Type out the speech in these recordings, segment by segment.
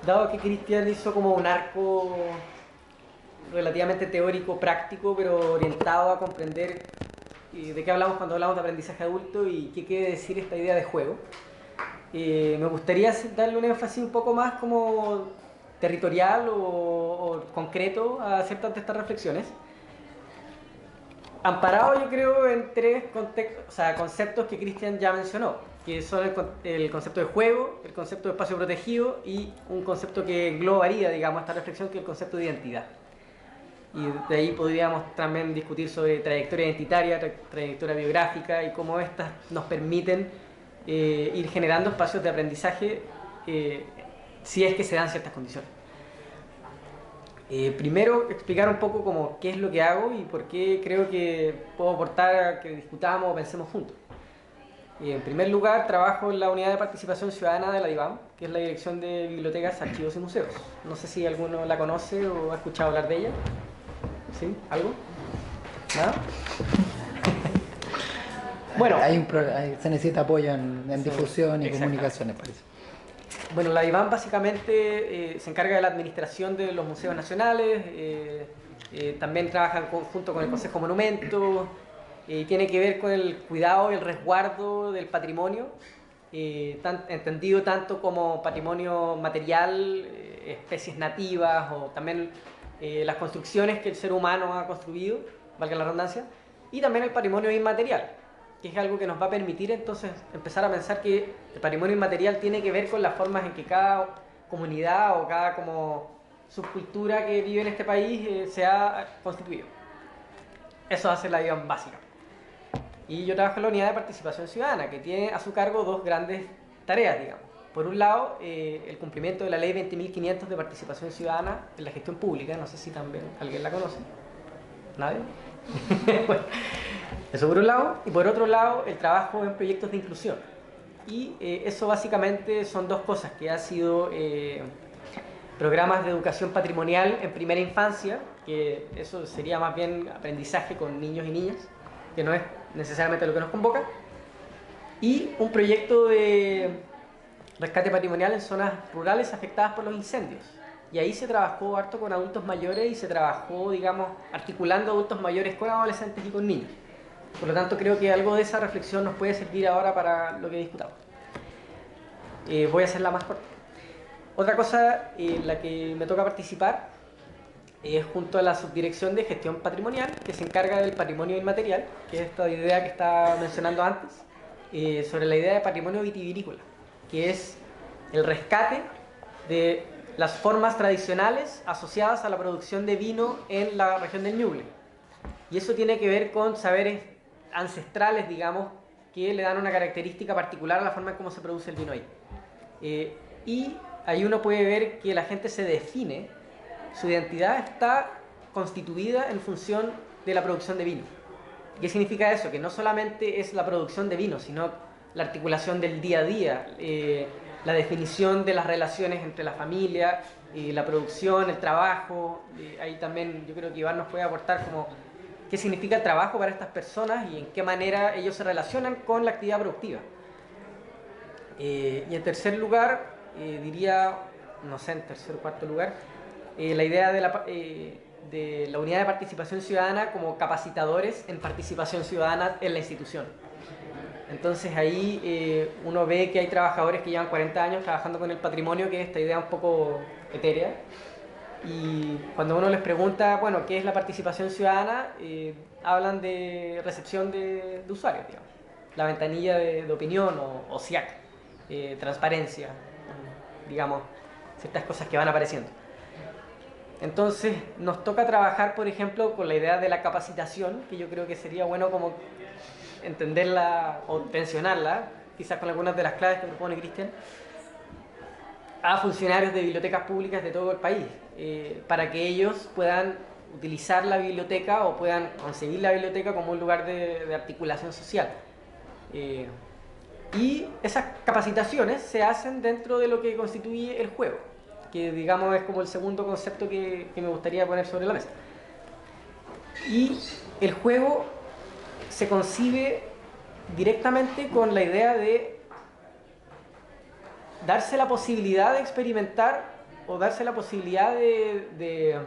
Dado que Cristian hizo como un arco relativamente teórico, práctico, pero orientado a comprender de qué hablamos cuando hablamos de aprendizaje adulto y qué quiere decir esta idea de juego, me gustaría darle un énfasis un poco más como territorial o concreto a ciertas de estas reflexiones, amparado yo creo en tres conceptos que Cristian ya mencionó, que son el concepto de juego, el concepto de espacio protegido y un concepto que englobaría, digamos, esta reflexión, que es el concepto de identidad. Y de ahí podríamos también discutir sobre trayectoria identitaria, trayectoria biográfica y cómo estas nos permiten ir generando espacios de aprendizaje si es que se dan ciertas condiciones. Primero, explicar un poco como qué es lo que hago y por qué creo que puedo aportar a que discutamos o pensemos juntos. En primer lugar, trabajo en la Unidad de Participación Ciudadana de la DIVAM, que es la Dirección de Bibliotecas, Archivos y Museos. No sé si alguno la conoce o ha escuchado hablar de ella. ¿Sí? ¿Algo? ¿Nada? Bueno, se necesita apoyo en difusión y comunicaciones, parece. Bueno, la DIVAM básicamente se encarga de la administración de los museos nacionales, también trabaja en conjunto con el Consejo Monumento, tiene que ver con el cuidado y el resguardo del patrimonio, entendido tanto como patrimonio material, especies nativas o también las construcciones que el ser humano ha construido, valga la redundancia, y también el patrimonio inmaterial, que es algo que nos va a permitir entonces empezar a pensar que el patrimonio inmaterial tiene que ver con las formas en que cada comunidad o cada como subcultura que vive en este país se ha constituido. Eso hace la DIVAM básica. Y yo trabajo en la Unidad de Participación Ciudadana, que tiene a su cargo dos grandes tareas, digamos. Por un lado, el cumplimiento de la Ley 20.500 de Participación Ciudadana en la gestión pública, no sé si también alguien la conoce. ¿Nadie? Bueno, eso por un lado. Y por otro lado, el trabajo en proyectos de inclusión. Y eso básicamente son dos cosas, que ha sido programas de educación patrimonial en primera infancia, que eso sería más bien aprendizaje con niños y niñas, que no es necesariamente lo que nos convoca, y un proyecto de rescate patrimonial en zonas rurales afectadas por los incendios. Y ahí se trabajó harto con adultos mayores y se trabajó, digamos, articulando adultos mayores con adolescentes y con niños. Por lo tanto, creo que algo de esa reflexión nos puede servir ahora para lo que discutamos. Voy a hacerla más corta. Otra cosa en la que me toca participar es junto a la Subdirección de Gestión Patrimonial, que se encarga del patrimonio inmaterial, que es esta idea que estaba mencionando antes, sobre la idea de patrimonio vitivinícola, que es el rescate de las formas tradicionales asociadas a la producción de vino en la región del Ñuble. Y eso tiene que ver con saberes ancestrales, digamos, que le dan una característica particular a la forma en cómo se produce el vino ahí. Y ahí uno puede ver que la gente se define, su identidad está constituida en función de la producción de vino. ¿Qué significa eso? Que no solamente es la producción de vino, sino la articulación del día a día, la definición de las relaciones entre la familia, la producción, el trabajo. Ahí también yo creo que Iván nos puede aportar como qué significa el trabajo para estas personas y en qué manera ellos se relacionan con la actividad productiva. Y en tercer lugar, diría, no sé, en tercer o cuarto lugar, la idea de la Unidad de Participación Ciudadana como capacitadores en participación ciudadana en la institución. Entonces ahí uno ve que hay trabajadores que llevan 40 años trabajando con el patrimonio, que es esta idea un poco etérea. Y cuando uno les pregunta, bueno, ¿qué es la participación ciudadana? Hablan de recepción de usuarios, digamos. La ventanilla de opinión o SIAC, transparencia, digamos, ciertas cosas que van apareciendo. Entonces nos toca trabajar, por ejemplo, con la idea de la capacitación, que yo creo que sería bueno como entenderla o tensionarla, quizás con algunas de las claves que propone Cristian, a funcionarios de bibliotecas públicas de todo el país, para que ellos puedan utilizar la biblioteca o puedan concebir la biblioteca como un lugar de articulación social. Y esas capacitaciones se hacen dentro de lo que constituye el juego, que digamos es como el segundo concepto que me gustaría poner sobre la mesa. Y el juego se concibe directamente con la idea de darse la posibilidad de experimentar o darse la posibilidad de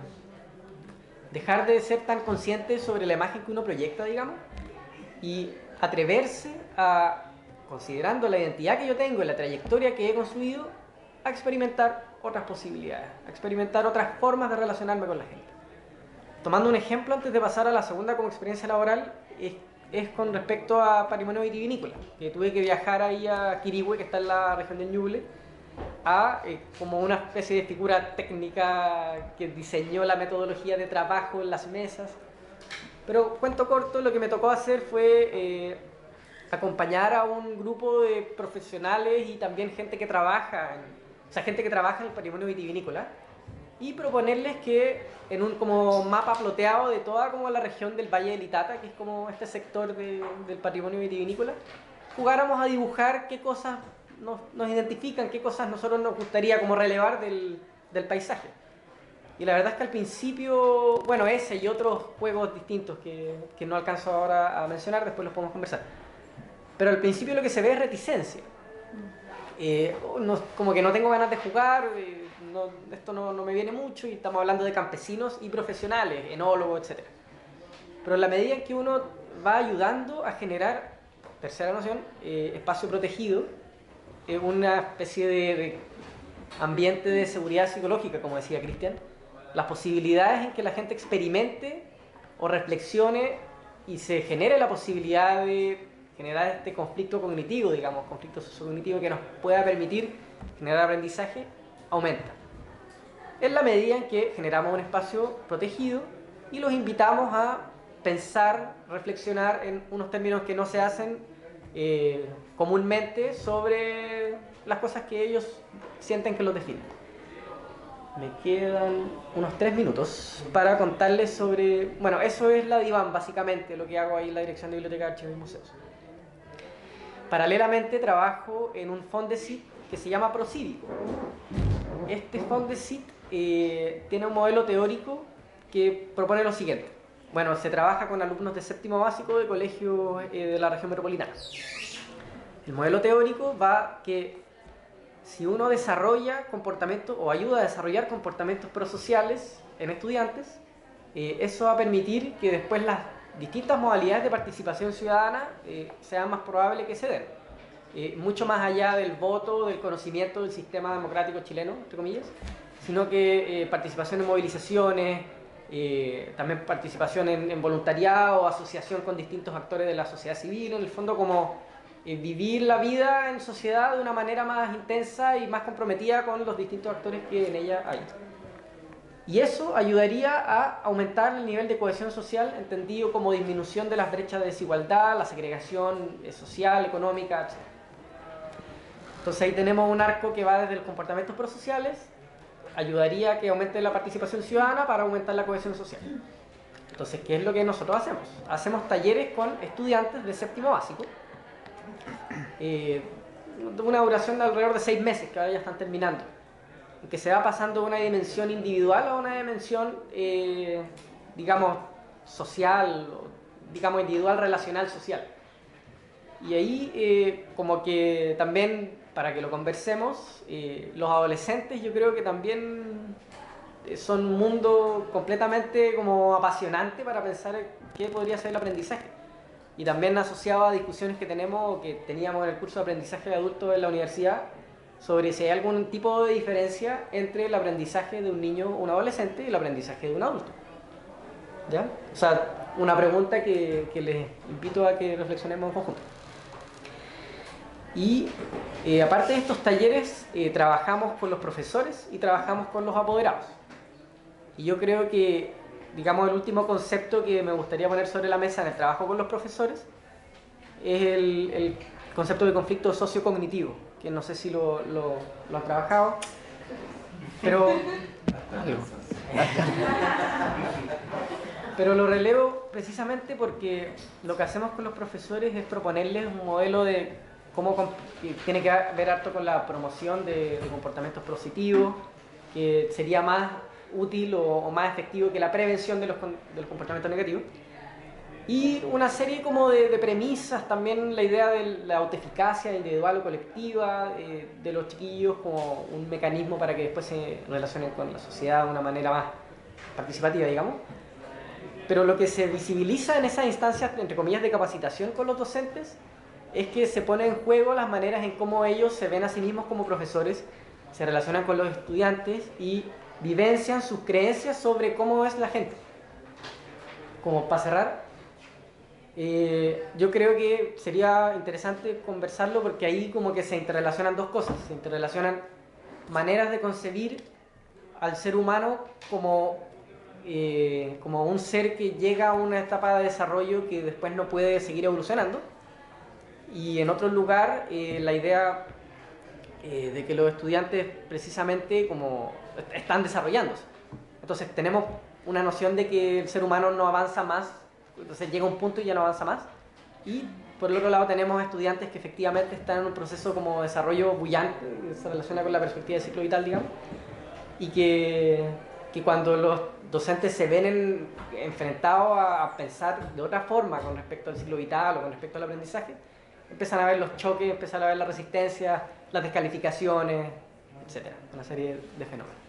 dejar de ser tan consciente sobre la imagen que uno proyecta, digamos, y atreverse a, considerando la identidad que yo tengo y la trayectoria que he construido, a experimentar otras posibilidades, a experimentar otras formas de relacionarme con la gente. Tomando un ejemplo antes de pasar a la segunda como experiencia laboral, es con respecto a patrimonio vitivinícola, que tuve que viajar ahí a Quirihue, que está en la región del Ñuble, a como una especie de figura técnica que diseñó la metodología de trabajo en las mesas. Pero cuento corto, lo que me tocó hacer fue acompañar a un grupo de profesionales y también gente que trabaja en el patrimonio vitivinícola y proponerles que en un como mapa ploteado de toda como la región del Valle del Itata, que es como este sector del patrimonio vitivinícola, jugáramos a dibujar qué cosas nos identifican, qué cosas nosotros nos gustaría como relevar del paisaje. Y la verdad es que al principio, bueno, ese y otros juegos distintos que no alcanzo ahora a mencionar, después los podemos conversar. Pero al principio lo que se ve es reticencia. Como que no tengo ganas de jugar, esto no me viene mucho, y estamos hablando de campesinos y profesionales, enólogos, etc. Pero en la medida en que uno va ayudando a generar, tercera noción, espacio protegido, una especie de ambiente de seguridad psicológica, como decía Cristian, las posibilidades en que la gente experimente o reflexione y se genere la posibilidad de generar este conflicto cognitivo, digamos, conflicto sociocognitivo que nos pueda permitir generar aprendizaje, aumenta. En la medida en que generamos un espacio protegido y los invitamos a pensar, reflexionar en unos términos que no se hacen comúnmente sobre las cosas que ellos sienten que los definen. Me quedan unos 3 minutos para contarles sobre... Bueno, eso es la DIVAN, básicamente, lo que hago ahí en la Dirección de Biblioteca, Archivos y Museos. Paralelamente trabajo en un Fondesit que se llama Procívico. Este Fondesit tiene un modelo teórico que propone lo siguiente. Bueno, se trabaja con alumnos de séptimo básico de colegios de la región metropolitana. El modelo teórico va que si uno desarrolla comportamientos o ayuda a desarrollar comportamientos prosociales en estudiantes, eso va a permitir que después las distintas modalidades de participación ciudadana sean más probables que se den. Mucho más allá del voto, del conocimiento del sistema democrático chileno, entre comillas, sino que participación en movilizaciones, también participación en voluntariado, asociación con distintos actores de la sociedad civil, en el fondo como vivir la vida en sociedad de una manera más intensa y más comprometida con los distintos actores que en ella hay. Y eso ayudaría a aumentar el nivel de cohesión social, entendido como disminución de las brechas de desigualdad, la segregación social, económica, etc. Entonces ahí tenemos un arco que va desde los comportamientos prosociales, ayudaría a que aumente la participación ciudadana para aumentar la cohesión social. Entonces, ¿qué es lo que nosotros hacemos? Hacemos talleres con estudiantes de séptimo básico, una duración de alrededor de 6 meses, que ahora ya están terminando, en que se va pasando de una dimensión individual a una dimensión, digamos, social, digamos, individual, relacional, social. Y ahí, como que también, para que lo conversemos, los adolescentes yo creo que también son un mundo completamente como apasionante para pensar qué podría ser el aprendizaje. Y también asociado a discusiones que tenemos, que teníamos en el curso de aprendizaje de adultos en la universidad, sobre si hay algún tipo de diferencia entre el aprendizaje de un niño o un adolescente y el aprendizaje de un adulto. ¿Ya? O sea, una pregunta que les invito a que reflexionemos en conjunto. Y aparte de estos talleres, trabajamos con los profesores y trabajamos con los apoderados. Y yo creo que, digamos, el último concepto que me gustaría poner sobre la mesa en el trabajo con los profesores es el concepto de conflicto sociocognitivo, que no sé si lo han trabajado, pero lo relevo precisamente porque lo que hacemos con los profesores es proponerles un modelo de cómo tiene que ver harto con la promoción de comportamientos positivos, que sería más útil o más efectivo que la prevención de los comportamientos negativos. Y una serie como de premisas, también la idea de la autoeficacia individual o colectiva de los chiquillos como un mecanismo para que después se relacionen con la sociedad de una manera más participativa, digamos. Pero lo que se visibiliza en esas instancias, entre comillas, de capacitación con los docentes, es que se pone en juego las maneras en cómo ellos se ven a sí mismos como profesores, se relacionan con los estudiantes y vivencian sus creencias sobre cómo es la gente. Como para cerrar, yo creo que sería interesante conversarlo porque ahí como que se interrelacionan dos cosas. Se interrelacionan maneras de concebir al ser humano como un ser que llega a una etapa de desarrollo que después no puede seguir evolucionando. Y en otro lugar, la idea de que los estudiantes precisamente como están desarrollándose. Entonces tenemos una noción de que el ser humano no avanza más, entonces llega un punto y ya no avanza más. Y por el otro lado tenemos estudiantes que efectivamente están en un proceso como de desarrollo bullante, que se relaciona con la perspectiva de ciclo vital, digamos, y que cuando los docentes se ven enfrentados a pensar de otra forma con respecto al ciclo vital o con respecto al aprendizaje, empiezan a ver los choques, empiezan a ver la resistencia, las descalificaciones, etc. Una serie de fenómenos.